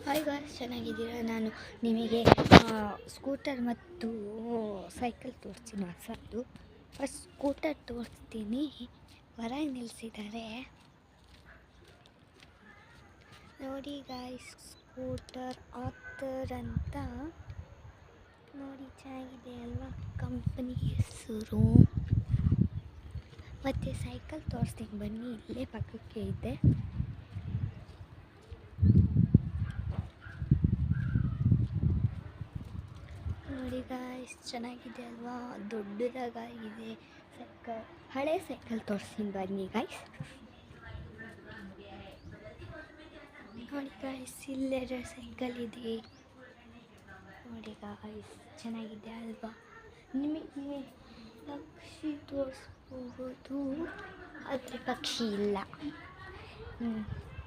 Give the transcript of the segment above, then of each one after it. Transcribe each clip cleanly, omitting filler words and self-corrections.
Hi guys, ಚೆನ್ನಾಗಿದ್ದೀರಾ? ನಾನು ನಿಮಗೆ ಸ್ಕೂಟರ್ ಮತ್ತು ಸೈಕಲ್ ತೋರಿಸ್ತೀನಿ ಹೊಸದು. ಫಸ್ಟ್ ಸ್ಕೂಟರ್ ತೋರಿಸ್ತೀನಿ. ಹೊರಗೆ ನಿಲ್ಲಿಸಿದ್ದಾರೆ ನೋಡಿ ಗಾಯ್ಸ್. ಸ್ಕೂಟರ್ ಆಥರ್ ಅಂತ ನೋಡಿ, ಚೆನ್ನಾಗಿದೆ ಅಲ್ವಾ? ಕಂಪನಿ ಹೆಸರು. ಮತ್ತು ಸೈಕಲ್ ತೋರಿಸ್ತೀನಿ ಬನ್ನಿ, ಇಲ್ಲೇ ಪಕ್ಕಕ್ಕೆ ಇದೆ. ನೋಡಿ ಗಾಯ್ಸ್, ಚೆನ್ನಾಗಿದೆ ಅಲ್ವಾ? ದೊಡ್ಡದಾಗಿದೆ ಸೈಕಲ್. ಹಳೆ ಸೈಕಲ್ ತೋರಿಸ್ತೀನಿ ಬನ್ನಿ ಗಾಯ್ಸ್. ನೋಡಿ ಗಾಯ್ಸ್, ಇಲ್ಲೆರಡು ಸೈಕಲ್ ಇದೆ ನೋಡಿ ಗಾಯ್ಸ್, ಚೆನ್ನಾಗಿದೆ ಅಲ್ವಾ? ನಿಮಗೆ ಪಕ್ಷಿ ತೋರಿಸ್ಬೋದು, ಆದರೆ ಪಕ್ಷಿ ಇಲ್ಲ.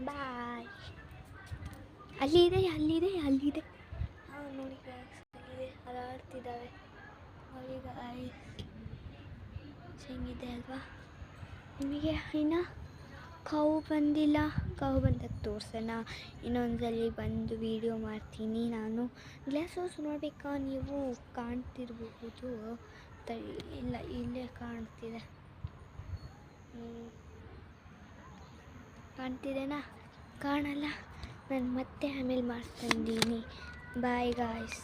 ಬಾಯ್. ಅಲ್ಲಿದೆ ನೋಡಿ ಗಾಯ್ಸ್, ಅಲ್ಲಿದೆ, ಹಾರಾಡ್ತಿದ್ದಾವೆ ನೋಡಿ ಗಾಯ್ಸ್. ಚೆನ್ನಾಗಿದೆ ಅಲ್ವಾ? ನಿಮಗೆ ಇನ್ನು ಕಾವು ಬಂದಿಲ್ಲ, ಕಾವು ಬಂದಾಗ ತೋರಿಸೋಣ. ಇನ್ನೊಂದ್ಸಲಿ ಬಂದು ವಿಡಿಯೋ ಮಾಡ್ತೀನಿ ನಾನು. ಗ್ಲಾಸಸ್ ನೋಡಬೇಕಾ? ನೀವು ಕಾಣ್ತಿರ್ಬೋದು. ಇಲ್ಲ, ಇಲ್ಲೇ ಕಾಣ್ತಿದೆ. ಕಾಣ್ತಿದೆನಾ? ಕಾಣಲ್ಲ. ನಾನು ಮತ್ತೆ ಆಮೇಲೆ ಮಾಡ್ತಿದ್ದೀನಿ. Bye guys.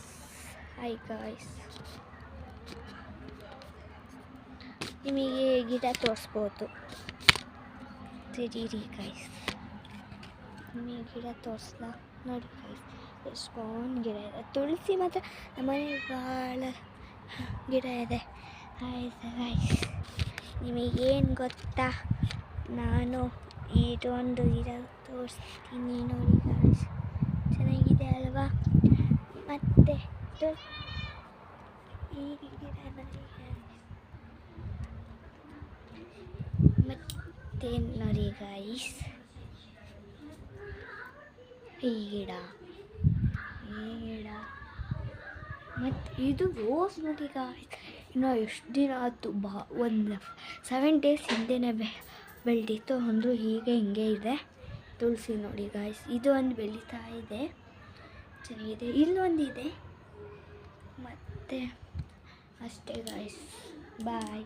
Hi guys. ನಿಮಗೆ ಗಿಡ ತೋರಿಸ್ಬೋದು. ಸರಿ ಗಾಯ್ಸ್, ನಿಮಗೆ ಗಿಡ ತೋರಿಸ್ಲಾ? ನೋಡಿ ಗಾಯ್ಸ್, ಎಷ್ಟೊಂದು ಗಿಡ ಇದೆ. ತುಳಸಿ ಮಾತ್ರ ನಮ್ಮನೆ ಭಾಳ ಗಿಡ ಇದೆ. ಆಯ್ತು ಗಾಯ್ಸ್, ನಿಮಗೇನು ಗೊತ್ತಾ? ನಾನು ಇದೊಂದು ಗಿಡ ತೋರಿಸ್ತೀನಿ ನೋಡಿ ಗಾಯ್ಸ್, ಚೆನ್ನಾಗಿದೆ ಅಲ್ವಾ? ಮತ್ತೆ ಈ ಗಿಡ ನೋಡಿ ಗಾಯ್ಸ್, ಮತ್ತೆ ನೋಡಿ ಗಾಯ್ಸ್, ಈ ಗಿಡ ಮತ್ತು ಇದು ರೋಸ್ ನೋಡಿ ಗಾಯ್ಸ್. ಇನ್ನು ಎಷ್ಟು ದಿನ ಆಯ್ತು, ಒಂದು 7 days ಹಿಂದೆನೇ ಬೆಳೆದಿತ್ತು ಅಂದರೂ ಹಿಂಗೆ ಇದೆ. ತುಳಸಿ ನೋಡಿ ಗಾಯ್ಸ್, ಇದು ಒಂದು ಬೆಳೀತಾ ಇದೆ, ಚೆನ್ನಾಗಿದೆ. ಇಲ್ಲೊಂದಿದೆ, ಮತ್ತು ಅಷ್ಟೇ ಗಾಯ್ಸ್. ಬಾಯ್.